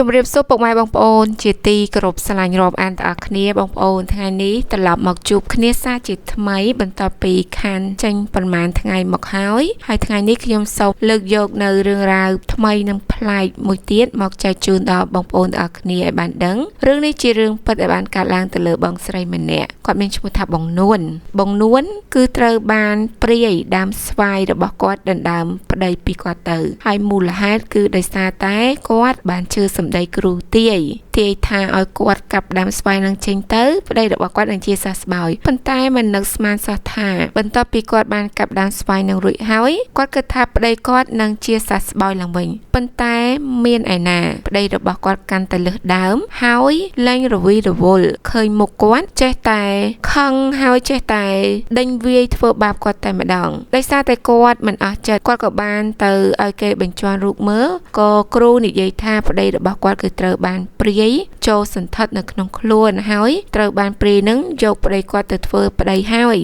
ជំរាបសួរពុកម៉ែបងប្អូនជាទីគោរពស្រឡាញ់រាប់អានទាំងអស់គ្នាបងប្អូនថ្ងៃនេះត្រឡប់មកជួបគ្នាសារជាថ្មីបន្ទាប់ពីខានចេញប្រហែលថ្ងៃមកហើយថ្ងៃនេះខ្ញុំសូមលើកយកនៅរឿងរ៉ាវថ្មីនិងប្លែកមួយទៀតមកចែកជូនដល់បងប្អូនទាំងអស់គ្នាឲ្យបានដឹងរឿងនេះជារឿងពិតដែលបានកើតឡើងទៅលើបងស្រីម្នាក់គាត់មានឈ្មោះថាបងនួនគឺត្រូវបានព្រាយដើមស្វាយរបស់គាត់ដណ្ដើមប្តីពីគាត់ទៅហើយមូលហេតុគឺដោយសារតែគាត់បានជឿសម្ដីគ្រូទាយថាឲ្យគាត់កាប់ដើមស្វាយនឹងចេញទៅប្តីរបស់គាត់នឹងជាសះស្បើយប៉ុន្តែមិននឹកស្មានសោះថាបន្ទាប់ពីគាត់បានកាប់ដើមស្វាយនឹងរួចហើយគាត់គិតថាប្តីគាត់នឹងជាសះស្បើយឡើងវិញប៉ុន្តែមានឯណាប្តីរបស់គាត់កាន់តែលើសដើមហើយលែងរវីរវល់ឃើញមុខគាត់ចេះតែខឹងហើយចេះតែដេញវាយធ្វើបាបគាត់តែម្ដងដោយសារតែគាត់មិនអស់ចិត្តគាត់ក៏បានទៅឲ្យគេបញ្ជាន់រូបមើលក៏គ្រូនិយាយថាប្តីរបស់គាត់គឺត្រូវបានព្រាយចូលសន្ធិដ្ឋនៅក្នុងខ្លួនហើយត្រូវបានព្រាយនឹងយកប្តីគាត់ទៅធ្វើប្តីហើយ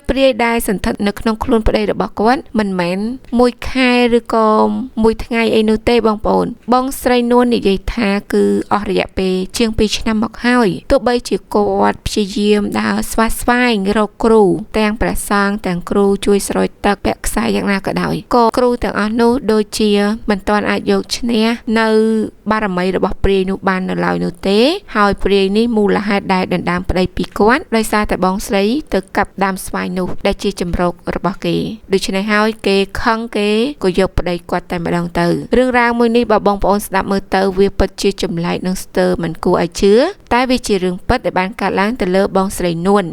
ព្រាយដែលសន្ធិដ្ឋនៅក្នុងខ្លួនប្តីរបស់គាត់មិនមែនមួយខែឬក៏មួយថ្ងៃអីនោះទេបងប្អូនបងស្រីនួននិយាយថាគឺអស់រយៈពេលជាង2ឆ្នាំមកហើយទោះបីជាគាត់ព្យាយាមដើរស្វែងរកគ្រូទាំងព្រះសង្ឃទាំងគ្រូជួយស្រោចទឹកពាក់ខ្សែយ៉ាងណាក៏ដោយក៏គ្រូទាំងអស់នោះដូចជាមិនទាន់អាចយកឈ្នះនៅបារមីរបស់ព្រាយនោះបាននៅឡើយនោះទេហើយព្រាយនេះមូលហេតុដែលដណ្ដើមប្តីពីគាត់ដោយសារតែបងស្រីទៅកាប់ដើមស្វាយនោះដែលជាចម្រោករបស់គេដូច្នេះហើយគេខឹងគេក៏យកប្តីគាត់តែម្ដងទៅរឿងរ៉ាវមួយនេះបើបងប្អូនស្ដាប់មើលទៅវាពិតជាចម្លែកនិងស្ទើរមិនគួរឲ្យជឿតែវាជារឿងពិតដែលបានកើតឡើងទៅលើបងស្រីនួន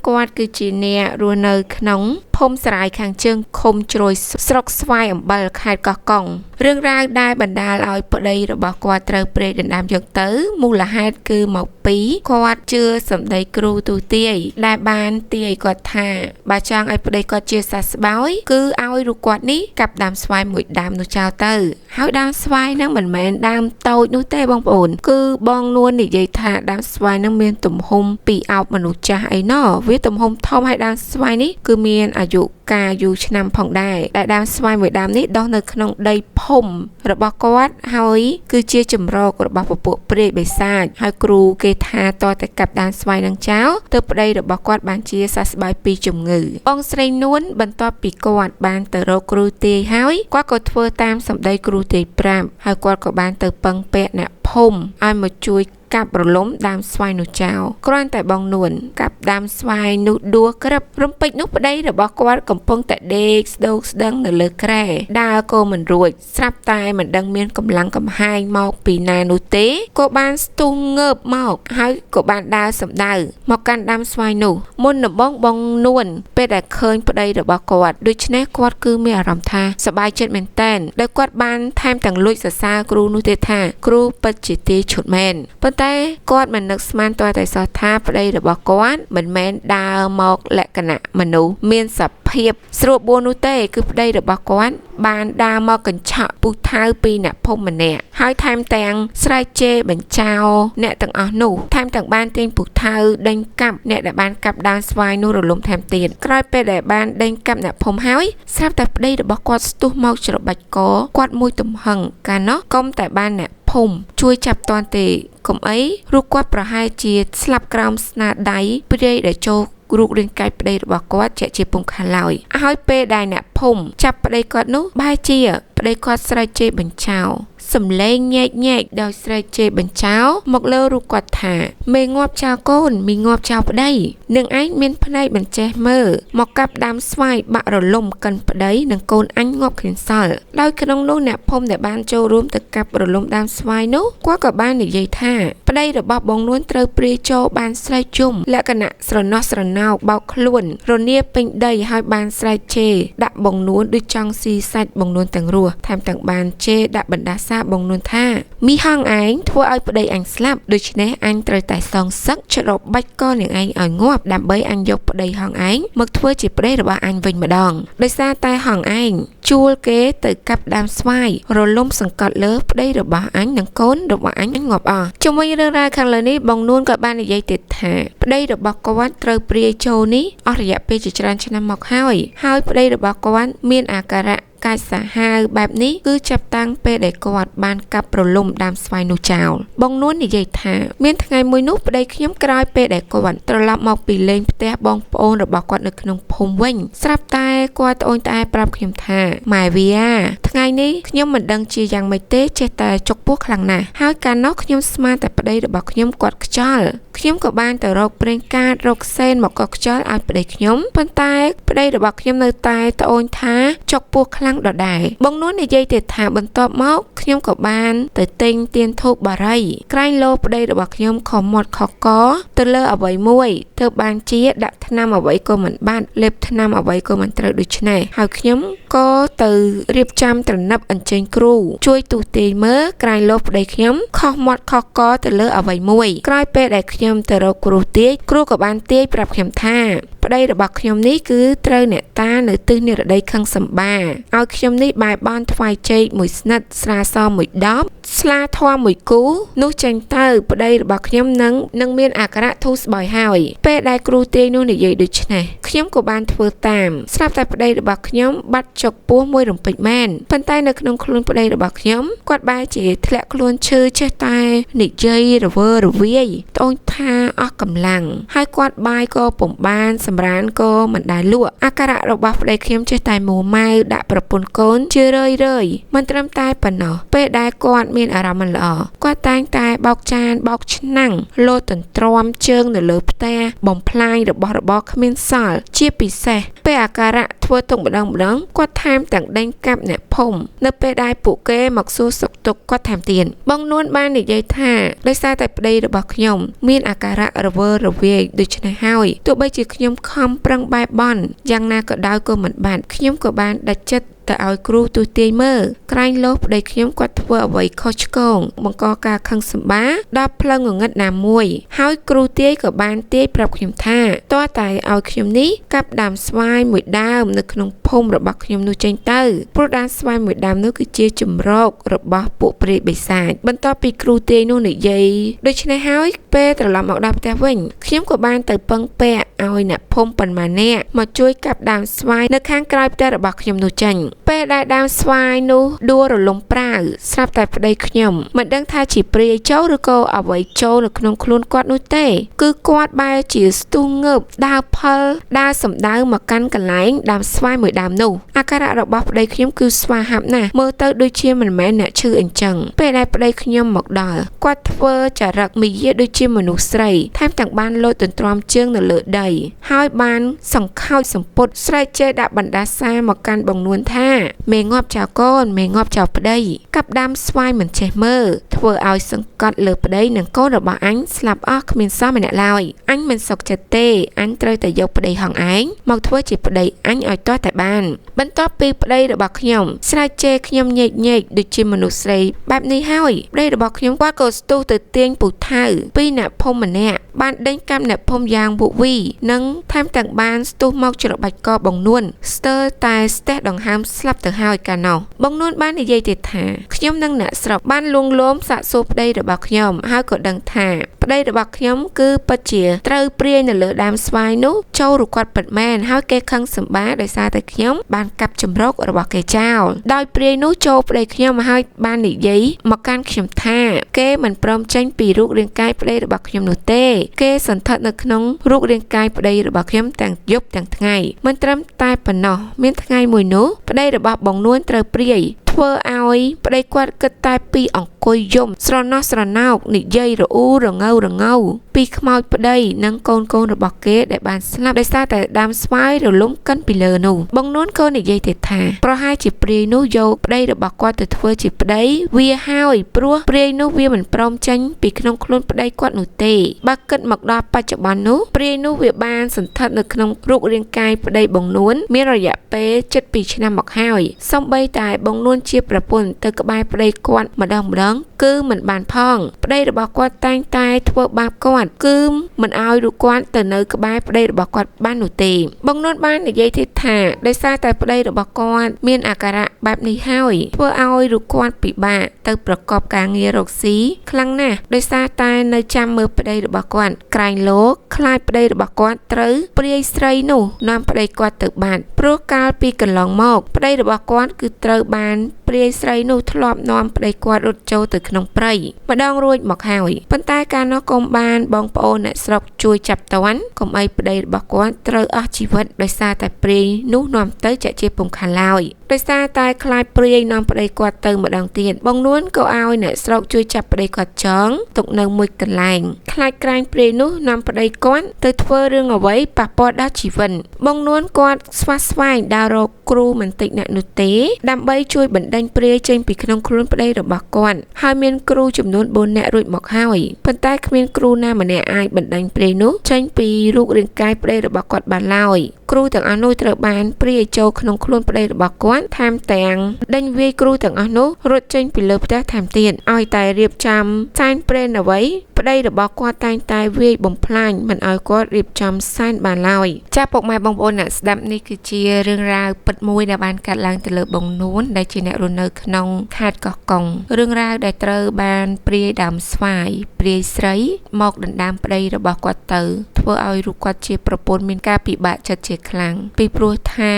គាត់គឺជាអ្នករស់នៅក្នុងភូមិស្រែខាងជើងឃុំជ្រោយស្រុកស្វាយអំបិលខេត្តកោះកុងរឿងរ៉ាវដែលបណ្ដាលឲ្យប្តីរបស់គាត់ត្រូវព្រាយដណ្ដើមយកទៅមូលហេតុគឺមកពីគាត់ជឿសម្ដីគ្រូទូទាយដែលបានទាយគាត់ថាបើចង់ឲ្យប្តីគាត់ជាសះស្បើយគឺឲ្យរូបគាត់នេះកាប់ដើមស្វាយមួយដើមនោះចោលទៅហើយដើមស្វាយហ្នឹងមិនមែនដើមតូចនោះទេបងប្អូនគឺបងនួននិយាយថាដើមស្វាយហ្នឹងមានទំហំពីអោបមនុស្សចាស់អីណោះវាទំហំធំហើយដើមស្វាយនេះគឺមានអាយុកាលយូរឆ្នាំផងដែរដែលដើមស្វាយមួយដើមនេះដុះនៅក្នុងដីភូមិរបស់គាត់ហើយគឺជាចម្រោករបស់ពពួកព្រាយបិសាចហើយគ្រូគេថាតតែកាប់ដើមស្វាយនឹងចោលទើបប្តីរបស់គាត់បានជាសះស្បើយពីជំងឺបងស្រីនួនបន្ទាប់ពីគាត់បានទៅរកគ្រូទាយហើយគាត់ក៏ធ្វើតាមសម្ដីគ្រូទាយប្រាប់ហើយគាត់ក៏បានទៅពឹងពាក់អ្នកភូមិឲ្យមកជួយកាប់រលំដើមស្វាយនោះចោលគ្រាន់តែបងនួនកាប់ដើមស្វាយនោះដួលក្រឹបរំពេចនោះប្តីរបស់គាត់កំពុងតែដេកស្ដោកស្ដឹងនៅលើគ្រែដើរក៏មិនរួចស្រាប់តែមិនដឹងមានកម្លាំងកំហែងមកពីណានោះទេក៏បានស្ទុះងើបមកហើយក៏បានដើរសម្ដៅមកកាន់ដើមស្វាយនោះមុនដំបូងបងនួនពេលដែលឃើញប្តីរបស់គាត់ដូច្នេះគាត់គឺមានអារម្មណ៍ថាសប្បាយចិត្តមែនទែនដែលគាត់បានថែមទាំងលួចសរសើរគ្រូនោះទេថាគ្រូពិតជាទាយឈុតមែនតែគាត់មិននឹកស្មានទាល់តែសោះថាប្តីរបស់គាត់មិនមែនដើរមកលក្ខណៈមនុស្សមានសភាពស្រួលបួននោះទេគឺប្តីរបស់គាត់បានដើរមកកញ្ឆក់ពុះថៅពីអ្នកភូមិម្នាក់ហើយថែមទាំងស្រែកជេរបញ្ចោអ្នកទាំងអស់នោះថែមទាំងបានទាញពុះថៅដេញកាប់អ្នកដែលបានកាប់ដើមស្វាយនោះរលំថែមទៀតក្រោយពេលដែលបានដេញកាប់អ្នកភូមិហើយស្រាប់តែប្តីរបស់គាត់ស្ទុះមកច្របាច់កគាត់មួយទំហឹងកាលនោះកុំតែបានអ្នកភូមិជួយចាប់តាន់ទេកុំអីរូបគាត់ប្រហែលជាស្លាប់ក្រោមស្នាដៃព្រាយដែលចូលរូបរាងកាយប្តីរបស់គាត់ជាពុំខានឡើយហើយពេលដែលអ្នកភូមិចាប់ប្តីគាត់នោះបែរជាប្តីគាត់ស្រែកជេរបញ្ចោសំឡេងញែកដោយស្រែកជេរបញ្ចោមកលើរូបគាត់ថាមេងាប់ចោលកូនមីងាប់ចោលប្តីនឹងឯងមានភ្នែកបញ្ចេះមើលមកកាប់ដើមស្វាយបាក់រលំកិនប្តីនិងកូនអញងាប់គ្រាសល់ដោយក្នុងនោះអ្នកភូមិដែលបានចូលរួមទៅកាប់រលំដើមស្វាយនោះគាត់ក៏បាននិយាយថាប្តីរបស់បងនួនត្រូវព្រាយចូលបានស្រែកជុំលក្ខណៈស្រណោះស្រណោកបោកខ្លួនរនាពេញដីហើយបានស្រែកជេរដាក់បងនួនដូចចង់ស៊ីសាច់បងនួនទាំងរស់ថែមទាំងបានជេរដាក់បណ្ដាសាបងនួនថាមីហងឯងធ្វើឲ្យប្តីអញស្លាប់ដូច្នេះអញត្រូវតែសងសឹកច្របាច់កនាងឯងឲ្យងាប់ដើម្បីអញយកប្តីហងឯងមកធ្វើជាប្តីរបស់អញវិញម្ដងដោយសារតែហងឯងជួលគេទៅកាប់ដើមស្វាយរលំសង្កត់លើប្តីរបស់អញនិងកូនរបស់អញងាប់អស់ជាមួយរឿងរ៉ាវខាងលើនេះបងនួនក៏បាននិយាយទៀតថាប្តីរបស់គាត់ត្រូវព្រាយចូលនេះអស់រយៈពេលជាច្រើនឆ្នាំមកហើយប្តីរបស់គាត់មានអាការៈ កាច់សាហាវបែបនេះគឺចាប់តាំងពេលដែលគាត់បានកាប់ប្រលំដើមស្វាយនោះចោលបងនួននិយាយថាមានថ្ងៃមួយនោះប្តីខ្ញុំក្រោយពេលដែលគាត់ត្រឡប់មកពីលេងផ្ទះបងប្អូនរបស់គាត់នៅក្នុងភូមិវិញស្រាប់តែគាត់ត្អូញត្អែប្រាប់ខ្ញុំថាម៉ែវាថ្ងៃនេះខ្ញុំមិនដឹងជាយ៉ាងម៉េចទេចេះតែចុកពោះខ្លាំងណាស់ហើយកាលនោះខ្ញុំស្មានតែប្តីរបស់ខ្ញុំគាត់ខ្យល់ខ្ញុំក៏បានទៅរកប្រេងកាតរកសេនមកកក់ខ្យល់ឲ្យប្តីខ្ញុំប៉ុន្តែប្តីរបស់ខ្ញុំនៅតែត្អូញថាចុកពោះខ្លាំងដដែលបងនួននិយាយទៀតថាបន្ទាប់មកខ្ញុំក៏បានទៅទិញទៀនធូបបារីក្រែងលោប្តីរបស់ខ្ញុំខំមាត់ខកកទៅលើអ្វីមួយទើបបានជាដាក់ថ្នាំអ្វីក៏មិនបានលេបថ្នាំអ្វីក៏មិនត្រូវដូច្នេះហើយខ្ញុំក៏ទៅរៀបចំត្រណិបអញ្ជើញគ្រូជួយទូទាយមើលក្រែងលោប្តីខ្ញុំខុសមាត់ខកកទៅលើអ្វីមួយក្រោយពេលដែលខ្ញុំទៅរកគ្រូទាយគ្រូក៏បានទាយប្រាប់ខ្ញុំថាប្តីរបស់ខ្ញុំនេះគឺត្រូវអ្នកតានៅទិសនិរដីខឹងសម្បាឲ្យខ្ញុំនេះបែបនថ្វាយចេកមួយស្និតស្រាសមួយដបស្លាធម៌មួយគូនោះចេញទៅប្តីរបស់ខ្ញុំនឹងមានអាការៈធូរស្បើយហើយពេលដែលគ្រូទាយនោះនិយាយដូច្នេះខ្ញុំក៏បានធ្វើតាមស្រាប់តែប្តីរបស់ខ្ញុំបាត់ចុកពោះមួយរំពេចមែនប៉ុន្តែនៅក្នុងខ្លួនប្តីរបស់ខ្ញុំគាត់បែរជាធ្លាក់ខ្លួនឈឺចេះតែនិយាយរវើរវាយត្អូញថាអស់កម្លាំងហើយគាត់បាយក៏ពុំបានសម្រានក៏មិនដែលលក់អាការៈរបស់ប្តីខ្ញុំចេះតែមួម៉ៅដាក់ប្រពន្ធកូនជារឿយមិនត្រឹមតែប៉ុណ្ណោះពេលដែលគាត់មានអារម្មណ៍មិនល្អគាត់តែងតែបោកចានបោកឆ្នាំងលោតន្ទ្រាំជើងនៅលើផ្ទះបំផ្លាញរបស់របរគ្មានសល់ជាពិសេសពេលអាការៈធ្វើទុកម្ដងគាត់ថែមទាំងដេញកាប់អ្នកភូមិនៅពេលដែលពួកគេមកសួរសុខទុក្ខគាត់ថែមទៀតបងនួនបាននិយាយថាដោយសារតែប្តីរបស់ខ្ញុំមានអាការៈរវើរវាយដូច្នេះហើយទោះបីជាខ្ញុំខំប្រឹងបែបបន់យ៉ាងណាក៏ដោយក៏មិនបានខ្ញុំក៏បានដាច់ចិត្តទៅឲ្យគ្រូទូទាយមើលក្រែងលោប្តីខ្ញុំគាត់ធ្វើអ្វីខុសឆ្គងបង្កការខឹងសម្បាដល់ផ្លូវងងឹតណាមួយហើយគ្រូទាយក៏បានទាយប្រាប់ខ្ញុំថាតើតែឲ្យខ្ញុំនេះកាប់ដើមស្វាយមួយដើមនៅក្នុងភូមិរបស់ខ្ញុំនោះចេញទៅព្រោះដើមស្វាយមួយដើមនោះគឺជាជំរករបស់ពួកព្រាយបិសាចបន្ទាប់ពីគ្រូទាយនោះនិយាយដូច្នេះហើយពេលត្រឡប់មកដល់ផ្ទះវិញខ្ញុំក៏បានទៅពឹងពាក់ឲ្យអ្នកភូមិប៉ុន្មាននាក់មកជួយកាប់ដើមស្វាយនៅខាងក្រោយផ្ទះរបស់ខ្ញុំនោះចេញពេលដែលដើមស្វាយនោះដួលរលំប្រាវស្រាប់តែប្តីខ្ញុំមិនដឹងថាជាព្រាយចូលឬក៏អ្វីចូលនៅក្នុងខ្លួនគាត់នោះទេគឺគាត់បែរជាស្ទុះងើបដើរផលដើរសំដៅមកកាន់កន្លែងដើមស្វាយមួយដើមនោះអាការៈរបស់ប្តីខ្ញុំគឺស្វាហាប់ណាស់មើលទៅដូចជាមិនមែនអ្នកឈឺអញ្ចឹងពេលដែលប្តីខ្ញុំមកដល់គាត់ធ្វើចរិតមាយាដូចជាមនុស្សស្រីថែមទាំងបានលោតទន្ទ្រាំជើងនៅលើដីហើយបានសង្ខោចសម្ពុតស្រែកជេរដាក់បណ្ដាសាមកកាន់បងនួនថាមេងាប់ចៅកូនមេងាប់ចៅប្តីកាប់ដើមស្វាយមិនចេះមើលធ្វើឲ្យសង្កត់លើប្តីនិងកូនរបស់អញស្លាប់អស់គ្មានសល់ម្នាក់ឡើយអញមិនសុខចិត្តទេអញត្រូវតែយកប្តីហងឯងមកធ្វើជាប្តីអញឲ្យទាស់តែបានបន្ទាប់ពីប្តីរបស់ខ្ញុំស្រែកជេរខ្ញុំញែកដូចជាមនុស្សស្រីបែបនេះហើយប្តីរបស់ខ្ញុំគាត់ក៏ស្ទុះទៅទាញពូថៅពីអ្នកភូមិម្នាក់បានដេញកាប់អ្នកភូមិយ៉ាងវូវីនិងថែមទាំងបានស្ទុះមកច្របាច់កបងនួនស្ទើរតែស្ទះដង្ហើមស្លាប់ទៅហើយកាលនោះបងនួនបាននិយាយទៀតថាខ្ញុំនិងអ្នកស្រុកបានលួងលោមសាកសួរប្តីរបស់ខ្ញុំហើយក៏ដឹងថាប្តីរបស់ខ្ញុំគឺពិតជាត្រូវព្រាយនៅលើដើមស្វាយនោះចូលរគាត់ពិតមែនហើយគេខឹងសម្បាដោយសារតែខ្ញុំបានកាប់ចម្រោករបស់គេចោលដោយព្រាយនោះចូលប្តីខ្ញុំហើយបាននិយាយមកកាន់ខ្ញុំថាគេមិនព្រមចេញពីរូបរាងកាយប្តីរបស់ខ្ញុំនោះទេគេសន្ធិដ្ឋនៅក្នុងរូបរាងកាយប្តីរបស់ខ្ញុំទាំងយប់ទាំងថ្ងៃមិនត្រឹមតែប៉ុណ្ណោះមានថ្ងៃមួយនោះប្តីរបស់បងនួនត្រូវព្រាយធ្វើឲ្យប្តីគាត់គិតតែពីអង្គុយយំស្រណោះស្រណោកនិយាយរអ៊ូរងៅពីខ្មោចប្តីនិងកូនរបស់គេដែលបានស្លាប់ដោយសារតែដើមស្វាយរលំកិនពីលើនោះបងនួនក៏និយាយទៀតថាប្រហែលជាព្រាយនោះយកប្តីរបស់គាត់ទៅធ្វើជាប្តីវាហើយព្រោះព្រាយនោះវាមិនព្រមចេញពីក្នុងខ្លួនប្តីគាត់នោះទេបើគិតមកដល់បច្ចុប្បន្ននោះព្រាយនោះវាបានសន្ធិដ្ឋនៅក្នុងរូបរាងកាយប្តីបងនួនមានរយៈពេល7-2ឆ្នាំមកហើយសូម្បីតែបងនួនជាប្រពន្ធទៅក្បែរប្តីគាត់ម្ដងគឺមិនបានផងប្តីរបស់គាត់តែងតែ ធ្វើបាបគាត់គឺមិនឲ្យរូបគាត់ទៅនៅក្បែរប្តីរបស់គាត់បាននោះទេបងនួនបាននិយាយទៀតថាដោយសារតែប្តីរបស់គាត់មានអាការៈបែបនេះហើយធ្វើឲ្យរូបគាត់ពិបាកទៅប្រកបការងាររកស៊ីខ្លាំងណាស់ដោយសារតែនៅចាំមើលប្តីរបស់គាត់ក្រែងលោកខ្លាចប្តីរបស់គាត់ត្រូវព្រាយស្រីនោះនាំប្តីគាត់ទៅបាត់ព្រោះកាលពីកន្លងមកប្តីរបស់គាត់គឺត្រូវបានព្រាយស្រីនោះធ្លាប់នាំប្តីគាត់រត់ចូលទៅក្នុងព្រៃម្ដងរួចមកហើយប៉ុន្តែកាលនោះកុំបានបងប្អូនអ្នកស្រុកជួយចាប់តាន់កុំឲ្យប្តីរបស់គាត់ត្រូវអស់ជីវិតដោយសារតែព្រាយនោះនាំទៅចាក់ជាពុំខានឡើយដោយសារតែខ្លាចព្រាយនាំប្តីគាត់ទៅម្ដងទៀតបងនួនក៏ឲ្យអ្នកស្រុកជួយចាប់ប្តីគាត់ចងទុកនៅមួយកន្លែងខ្លាចក្រែងព្រាយនោះនាំប្តីគាត់ទៅធ្វើរឿងអ្វីប៉ះពាល់ដល់ជីវិតបងនួនគាត់ស្វាស្វែងដើររកគ្រូមិនតិចអ្នកនោះទេដើម្បីជួយបណ្ដេញព្រាយចេញពីក្នុងខ្លួនប្តីរបស់គាត់ហើយមានគ្រូចំនួន4នាក់រួចមកហើយប៉ុន្តែគ្មានគ្រូណាម្នាក់អាចបណ្ដេញព្រាយនោះចេញពីរូបរាងកាយប្តីរបស់គាត់បានឡើយគ្រូទាំងអស់នោះត្រូវបានព្រាយចូលក្នុងខ្លួនប្តីរបស់គាត់ថែមទាំងដេញវាយគ្រូទាំងអស់នោះរត់ចេញពីលើផ្ទះថែមទៀតឲ្យតែរៀបចំសែនព្រេនអ្វីប្តីរបស់គាត់តែងតែវាយបំផ្លាញមិនឲ្យគាត់រៀបចំសែនបានឡើយចាពុកម៉ែបងប្អូនអ្នកស្ដាប់នេះគឺជារឿងរ៉ាវពិតមួយដែលបានកាត់ឡើងទៅលើបងនួនដែលជាអ្នករស់នៅក្នុងខេត្តកោះកុងរឿងរ៉ាវដែលត្រូវបានព្រាយដើមស្វាយព្រាយស្រីមកដណ្ដើមប្តីរបស់គាត់ទៅធ្វើឲ្យរូបគាត់ជាប្រពន្ធមានការពិបាកចិត្តជាខ្លាំងពីព្រោះថា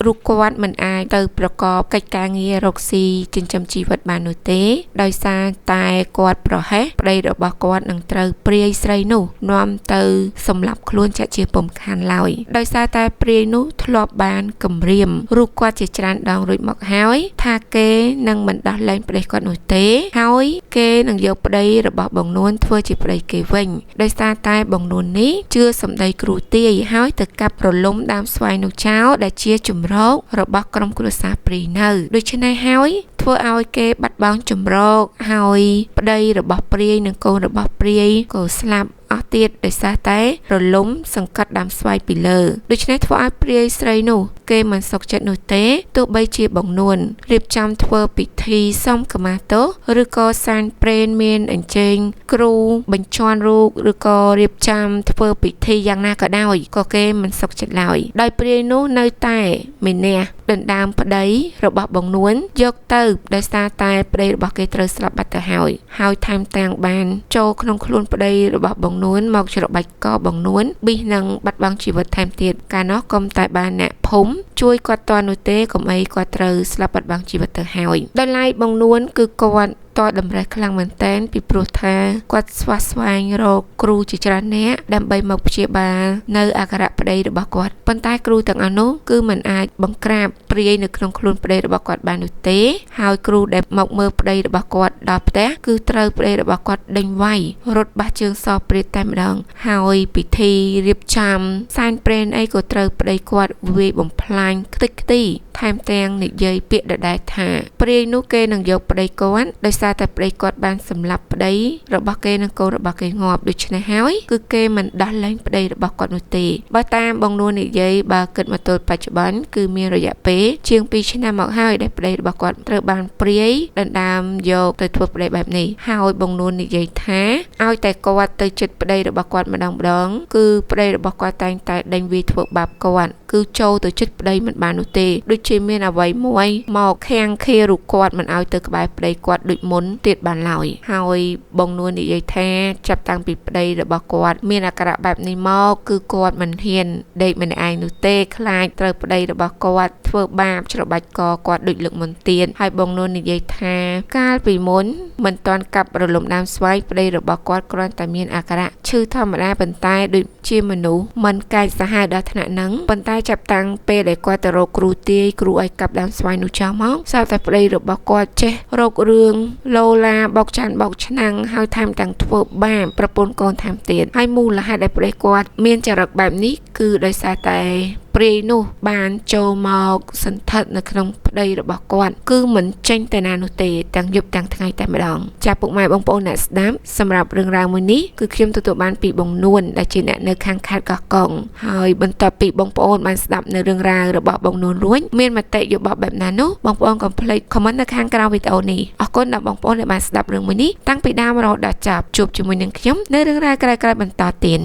រូបគាត់មិនអាចទៅប្រកបកិច្ចការងាររកស៊ីចិញ្ចឹមជីវិតបាននោះទេដោយសារតែគាត់ប្រហែសប្តីរបស់គាត់នឹងត្រូវព្រាយស្រីនោះនាំទៅសម្លាប់ខ្លួនចាក់ជាពុំខានឡើយដោយសារតែព្រាយនោះធ្លាប់បានគំរាមរូបគាត់ជាច្រើនដងរួចមកហើយថាគេនឹងមិនដោះលែងប្តីគាត់នោះទេហើយគេនឹងយកប្តីរបស់បងនួនធ្វើជាប្តីគេវិញដោយសារតែបងនួននេះជឿសម្ដីគ្រូទាយហើយទៅកាប់រលំដើមស្វាយនោះចោលដែលជាជំរករបស់ក្រុមគ្រួសារព្រីនៅដូច្នេះហើយធ្វើឲ្យគេបាត់បង់ជំរកហើយប្តីរបស់ព្រាយនិងកូនរបស់ព្រាយក៏ស្លាប់អស់ទៀតដោយសារតែរលំសង្កត់ដើមស្វាយពីលើដូច្នេះធ្វើឲ្យព្រាយស្រីនោះគេមិនសុខចិត្តនោះទេទោះបីជាបងនួនរៀបចំធ្វើពិធីសុំខមាទោសឬក៏សែនព្រេនមានអញ្ជើញគ្រូបញ្ជាន់រូបឬក៏រៀបចំធ្វើពិធីយ៉ាងណាក៏ដោយក៏គេមិនសុខចិត្តឡើយដោយព្រាយនោះនៅតែមានអ្នកដណ្ដើមប្តីរបស់បងនួនយកទៅដោយសារតែប្តីរបស់គេត្រូវស្លាប់បាត់ទៅហើយថែមទាំងបានចូលក្នុងខ្លួនប្តីរបស់បងនួនមកច្របាច់កបងនួនប៊ីសនឹងបាត់បង់ជីវិតថែមទៀតកាលនោះកុំតែបានអ្នកភូមិជួយគាត់តនោះទេកុំអីគាត់ត្រូវស្លាប់បាត់បង់ជីវិតទៅហើយដោយឡែកបងនួនគឺគាត់តតម្រេះខ្លាំងមែនតែនពីព្រោះថាគាត់ស្វះស្វែងរកគ្រូជាច្រើនអ្នកដើម្បីមកព្យាបាលនៅអាការៈប្តីរបស់គាត់ប៉ុន្តែគ្រូទាំងអស់នោះគឺមិនអាចបង្ក្រាបព្រាយនៅក្នុងខ្លួនប្តីរបស់គាត់បាននោះទេហើយគ្រូដែលមកមើលប្តីរបស់គាត់ដល់ផ្ទះគឺត្រូវប្តីរបស់គាត់ដេញវាយរត់បះជើងសព្រាយតែម្ដងហើយពិធីរៀបចំសែនព្រេនអីក៏ត្រូវប្តីគាត់វាយបំផ្លាញខ្ទេចខ្ទីថែមទាំងនិយាយពាក្យដដែលថាព្រាយនោះគេនឹងយកប្តីគាត់ដោយសារតែប្តីគាត់បានសម្លាប់ប្តីរបស់គេនិងកូនរបស់គេងាប់ដូច្នេះហើយគឺគេមិនដោះលែងប្តីរបស់គាត់នោះទេបើតាមបងនួននិយាយបើគិតមកទល់បច្ចុប្បន្នគឺមានរយៈពេលជាង2ឆ្នាំមកហើយដែលប្តីរបស់គាត់ត្រូវបានព្រាយដណ្ដើមយកទៅធ្វើប្តីបែបនេះហើយបងនួននិយាយថាឲ្យតែគាត់ទៅចិត្តប្តីរបស់គាត់ម្ដងគឺប្តីរបស់គាត់តែងតែដេញវាយធ្វើបាបគាត់គឺចូលទៅចិត្តប្តីមិនបាននោះទេដូចជាមានអ្វីមួយមកខាំងឃារូបគាត់មិនឲ្យទៅក្បែរប្តីគាត់ដូចមុនទៀតបានឡើយហើយបងនួននិយាយថាចាប់តាំងពីប្តីរបស់គាត់មានអាការៈបែបនេះមកគឺគាត់មិនហ៊ានដេកម្នាក់ឯងនោះទេខ្លាចត្រូវប្តីរបស់គាត់ធ្វើបាបច្របាច់កគាត់ដូចលើកមុនទៀតហើយបងនួននិយាយថាកាលពីមុនមិនទាន់កាប់រលំដើមស្វាយប្តីរបស់គាត់គ្រាន់តែមានអាការៈឈឺធម្មតាប៉ុន្តែដូចជាមនុស្សមិនកាចសាហាវដល់ថ្នាក់ហ្នឹងប៉ុន្តែចាប់តាំងពេលដែលគាត់ទៅរកគ្រូទាយគ្រូឲ្យកាប់ដើមស្វាយនោះចោលមកស្រាប់តែប្តីរបស់គាត់ចេះរករឿងលោឡាបោកចានបោកឆ្នាំងហើយថែមទាំងធ្វើបាបប្រពន្ធកូនថែមទៀតហើយមូលហេតុដែលប្តីគាត់មានចរិតបែបនេះគឺដោយសារតែ ព្រាយនោះបានចូលមកសន្ធិដ្ឋនៅក្នុងប្តីរបស់គាត់គឺមិនចេញទៅណានោះទេទាំងយប់ទាំងថ្ងៃតែម្ដងចាពុកម៉ែបងប្អូនអ្នកស្ដាប់សម្រាប់រឿងរ៉ាវមួយនេះគឺខ្ញុំទទួលបានពីបងនួនដែលជាអ្នកនៅខាងខេត្តកោះកុងហើយបន្ទាប់ពីបងប្អូនបានស្ដាប់នៅរឿងរ៉ាវរបស់បងនួនរួចមានមតិយោបល់បែបណានោះបងប្អូនកុំភ្លេច comment នៅខាងក្រោមវីដេអូនេះអរគុណដល់បងប្អូនដែលបានស្ដាប់រឿងមួយនេះតាំងពីដើមរហូតដល់ចប់ជួបជាមួយនឹងខ្ញុំនៅរឿងរ៉ាវក្រោយៗបន្តទៀត